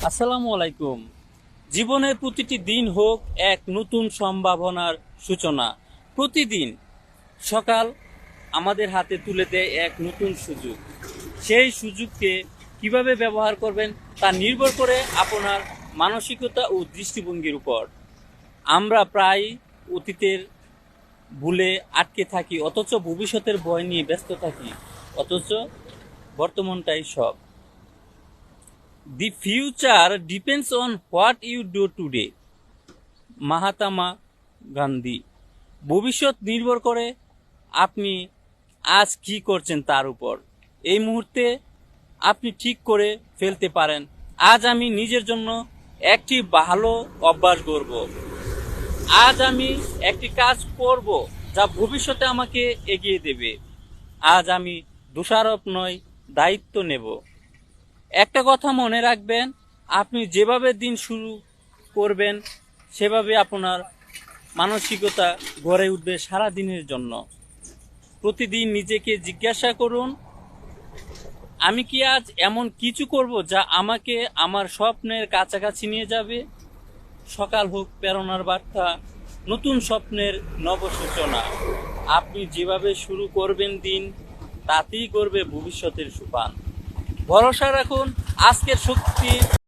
আসসালামু আলাইকুম। জীবনের প্রতিটি দিন হোক এক নতুন সম্ভাবনার সূচনা। প্রতিদিন সকাল আমাদের হাতে তুলে দেয় এক নতুন সুযোগ। সেই সুযোগকে কিভাবে ব্যবহার করবেন তা নির্ভর করে আপনার মানসিকতা ও দৃষ্টিভঙ্গির উপর। আমরা প্রায় অতীতের ভুলে আটকে থাকি, অথচ ভবিষ্যতের ভয় নিয়ে ব্যস্ত থাকি, অথচ বর্তমানটাই সব। The future depends on what you do today. Mahatma Gandhi. ভবিষ্যৎ নির্ভর করে আপনি আজ কি করছেন তার উপর। এই মুহূর্তে আপনি ঠিক করে ফেলতে পারেন, আজ আমি নিজের জন্য একটি ভালো অভ্যাস গড়ব, আজ আমি একটি কাজ করব যা ভবিষ্যতে আমাকে এগিয়ে দেবে, আজ আমি দোষারোপ নয় দায়িত্ব নেব। একটা কথা মনে রাখবেন, আপনি যেভাবে দিন শুরু করবেন সেভাবে আপনার মানসিকতা গড়ে উঠবে সারা দিনের জন্য। প্রতিদিন নিজেকে জিজ্ঞাসা করুন, আমি কি আজ এমন কিছু করব যা আমাকে আমার স্বপ্নের কাছাকাছি নিয়ে যাবে। সকাল হোক প্রেরণার বার্তা, নতুন স্বপ্নের নবসূচনা। আপনি যেভাবে শুরু করবেন দিন, তাতেই করবে ভবিষ্যতের সুপান। ভরসা রাখুন, আজকের শক্তি